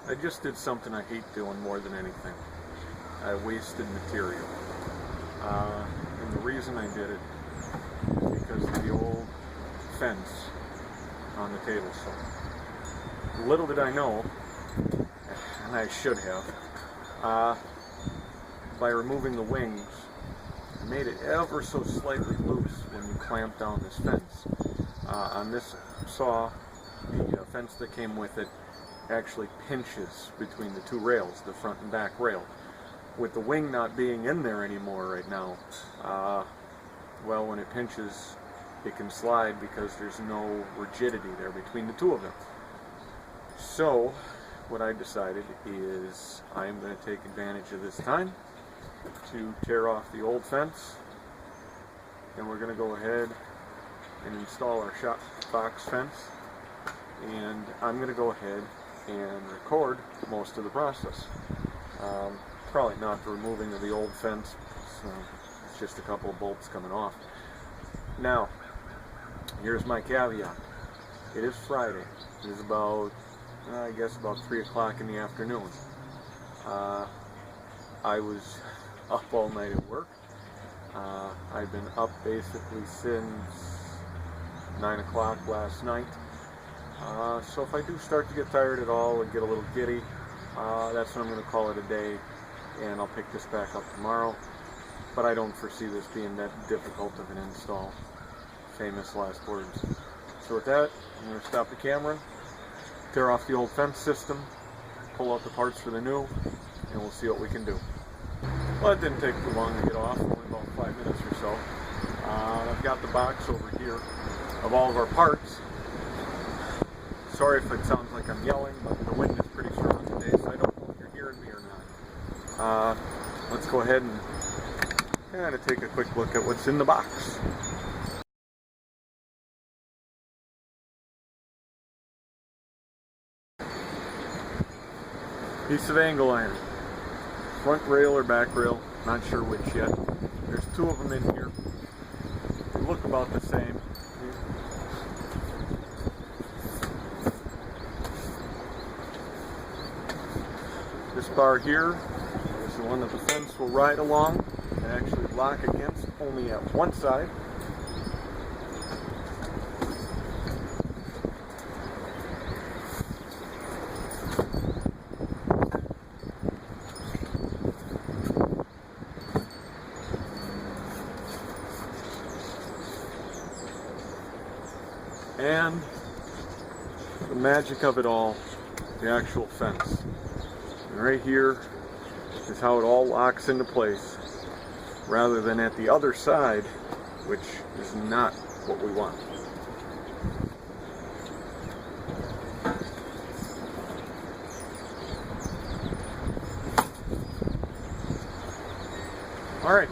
I just did something I hate doing more than anything. I wasted material. And the reason I did it is because of the old fence on the table saw. Little did I know, and I should have, by removing the wings, I made it ever so slightly loose when you clamp down this fence. On this saw, the fence that came with it actually pinches between the two rails, the front and back rail. With the wing not being in there anymore right now, well, when it pinches, it can slide because there's no rigidity there between the two of them. So, what I decided is I'm going to take advantage of this time to tear off the old fence, and we're going to go ahead and install our shop box fence, and I'm going to go ahead and record most of the process. Probably not the removing of the old fence, so it's just a couple of bolts coming off. Now, here's my caveat. It is Friday. It is about, I guess about 3 o'clock in the afternoon. I was up all night at work. I've been up basically since 9 o'clock last night. So if I do start to get tired at all and get a little giddy, that's when I'm going to call it a day, and I'll pick this back up tomorrow. But I don't foresee this being that difficult of an install. Famous last words. So with that, I'm going to stop the camera, tear off the old fence system, pull out the parts for the new, and we'll see what we can do. Well, it didn't take too long to get off, only about 5 minutes or so. I've got the box over here of all of our parts. Sorry if it sounds like I'm yelling, but the wind is pretty strong today, so I don't know if you're hearing me or not. Let's go ahead and kind of take a quick look at what's in the box. Piece of angle iron. Front rail or back rail, not sure which yet. There's two of them in here. They look about the same. This bar here is the one that the fence will ride along and actually lock against only at one side. And the magic of it all, the actual fence. And right here is how it all locks into place, rather than at the other side, which is not what we want. Alright,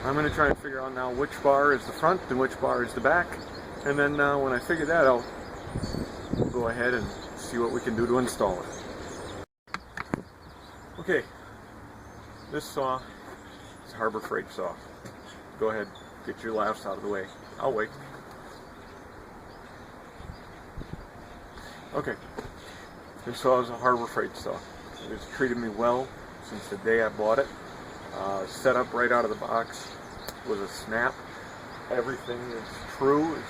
I'm going to try and figure out now which bar is the front and which bar is the back. And then when I figure that out, we'll go ahead and see what we can do to install it. Okay, this saw is a Harbor Freight saw. Go ahead, get your laughs out of the way. I'll wait. Okay, this saw is a Harbor Freight saw. It has treated me well since the day I bought it. Set up right out of the box was a snap. Everything is true, as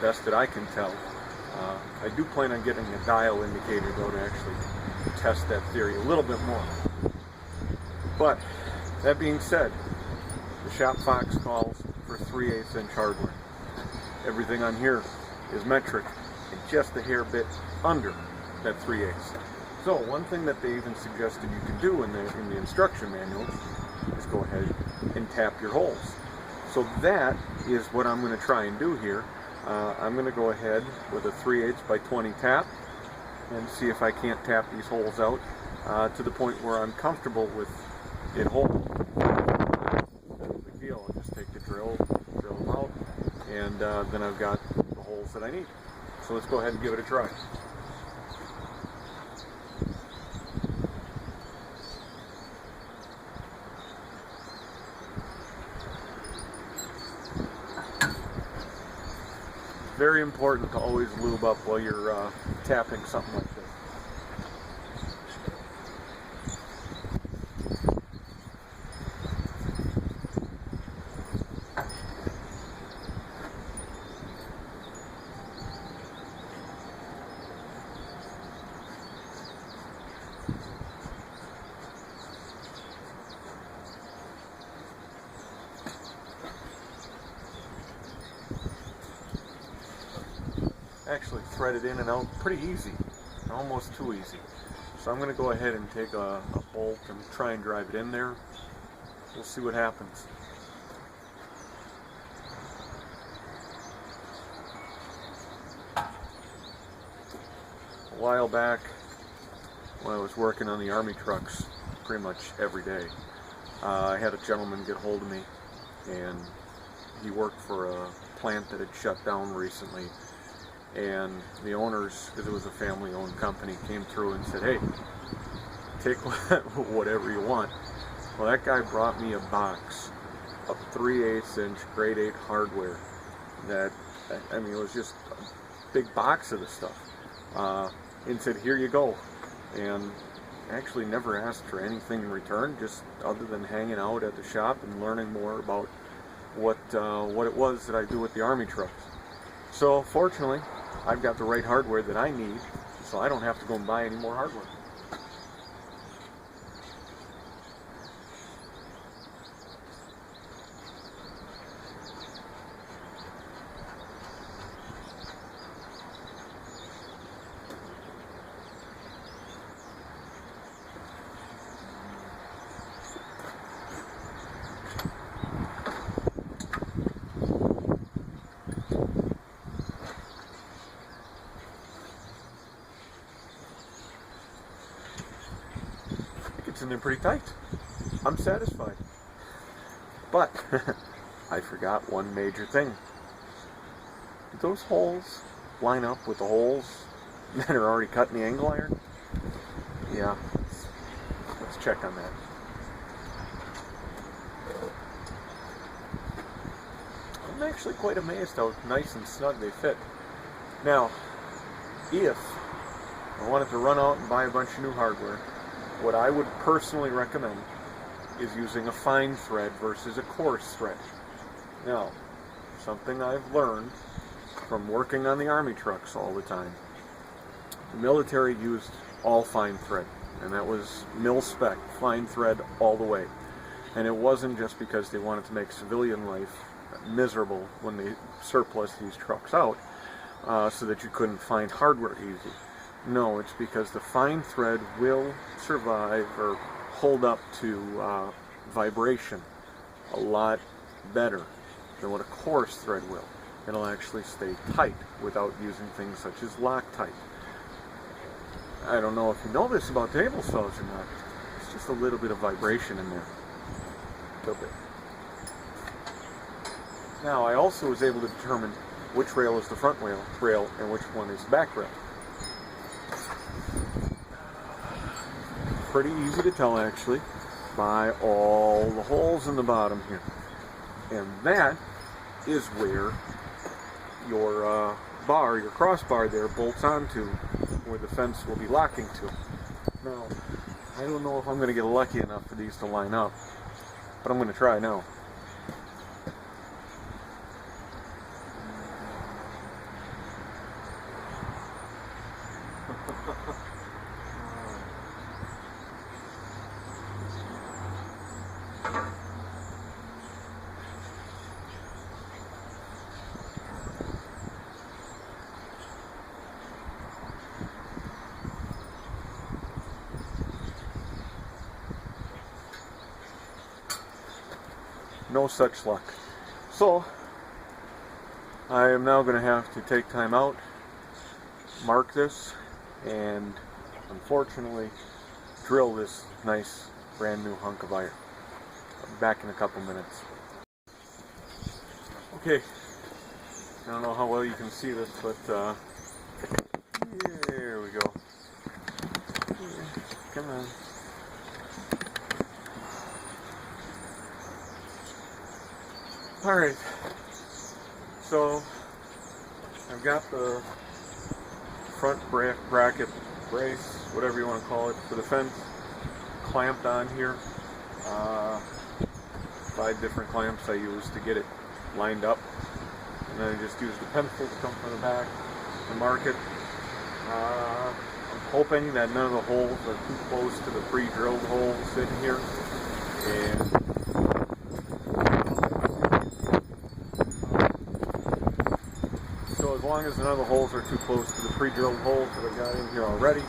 best that I can tell. I do plan on getting a dial indicator though to actually test that theory a little bit more. But that being said, the Shop Fox calls for 3/8 inch hardware. Everything on here is metric and just a hair bit under that 3/8. So one thing that they even suggested you can do in the instruction manual is go ahead and tap your holes. So that is what I'm going to try and do here. I'm going to go ahead with a 3/8 by 20 tap and see if I can't tap these holes out to the point where I'm comfortable with it holding. No big deal. I'll just take the drill them out, and then I've got the holes that I need. So let's go ahead and give it a try. Very important to always lube up while you're tapping something like this. actually threaded in and out pretty easy, almost too easy. So I'm going to go ahead and take a bolt and try and drive it in there. We'll see what happens. A while back, when I was working on the Army trucks pretty much every day, I had a gentleman get hold of me, and he worked for a plant that had shut down recently, and the owners, because it was a family-owned company, came through and said, hey, take whatever you want. Well, that guy brought me a box of 3/8 inch grade 8 hardware that, I mean, it was just a big box of the stuff, and said, here you go. And actually never asked for anything in return, just other than hanging out at the shop and learning more about what it was that I do with the Army trucks. So fortunately, I've got the right hardware that I need, so I don't have to go and buy any more hardware. In there pretty tight. I'm satisfied. But I forgot one major thing. Did those holes line up with the holes that are already cut in the angle iron? Yeah. Let's check on that. I'm actually quite amazed how nice and snug they fit. Now, if I wanted to run out and buy a bunch of new hardware, what I would personally recommend is using a fine thread versus a coarse thread. Now, something I've learned from working on the Army trucks all the time. The military used all fine thread, and that was mil-spec, fine thread all the way. And it wasn't just because they wanted to make civilian life miserable when they surplus these trucks out, so that you couldn't find hardware easy. No, it's because the fine thread will survive or hold up to vibration a lot better than what a coarse thread will. It'll actually stay tight without using things such as Loctite. I don't know if you know this about table saws or not. It's just a little bit of vibration in there. A little bit. Now, I also was able to determine which rail is the front rail and which one is the back rail. Pretty easy to tell, actually, by all the holes in the bottom here. And that is where your bar, your crossbar there, bolts onto where the fence will be locking to. Now, I don't know if I'm going to get lucky enough for these to line up, but I'm going to try now. No such luck. So, I am now going to have to take time out, mark this, and unfortunately drill this nice brand new hunk of iron. I'll be back in a couple minutes. Okay, I don't know how well you can see this, but here we go. Come on. Alright, so I've got the front bracket, brace, whatever you want to call it, for the fence clamped on here. 5 different clamps I use to get it lined up, and then I just use the pencil to come from the back to mark it. I'm hoping that none of the holes are too close to the pre-drilled holes in here, and long as none of the holes are too close to the pre-drilled holes that I got in here already,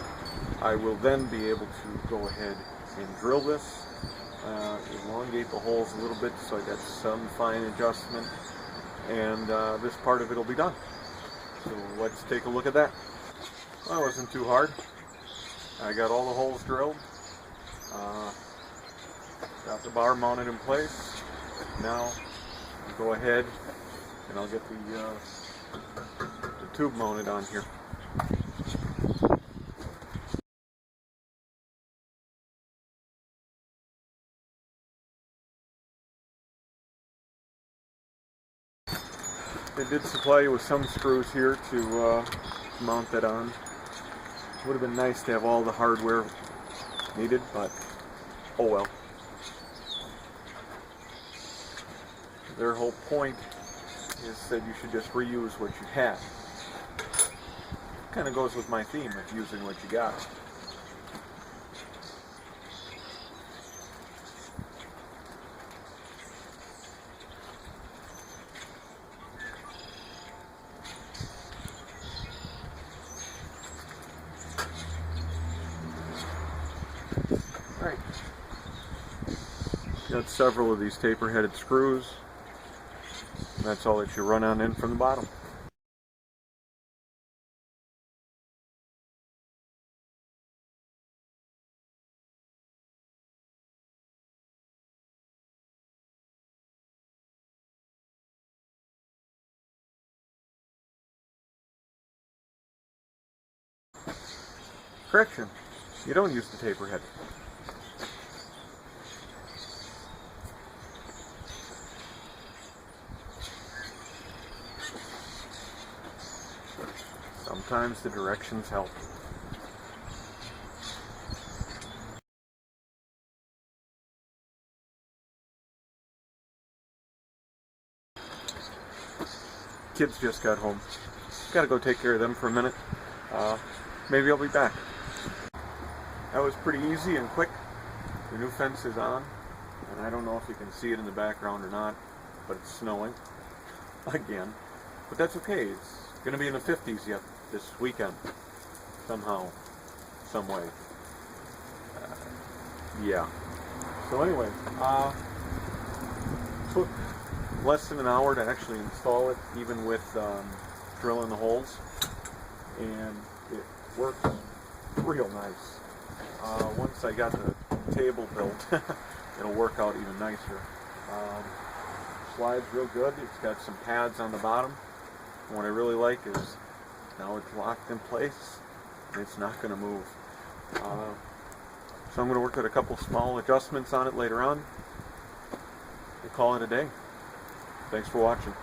I will then be able to go ahead and drill this, elongate the holes a little bit so I got some fine adjustment, and this part of it will be done. So let's take a look at that. Well, it wasn't too hard. I got all the holes drilled, got the bar mounted in place. Now I'll go ahead and I'll get the tube mounted on here. They did supply you with some screws here to mount that on. Would have been nice to have all the hardware needed, but oh well. Their whole point is that you should just reuse what you have. Kind of goes with my theme of using what you got. Alright, got several of these taper-headed screws. That's all that you run on in from the bottom. Correction, you don't use the taper head. Sometimes the directions help. Kids just got home. Gotta go take care of them for a minute. Maybe I'll be back. That was pretty easy and quick. The new fence is on, and I don't know if you can see it in the background or not, but it's snowing again. But that's okay. It's going to be in the 50s yet this weekend, somehow, some way. Yeah. So anyway, took less than an hour to actually install it, even with drilling the holes, and it works real nice. Once I got the table built, it'll work out even nicer. Slides real good. It's got some pads on the bottom. And what I really like is now it's locked in place and it's not going to move. So I'm going to work at a couple small adjustments on it later on and call it a day. Thanks for watching.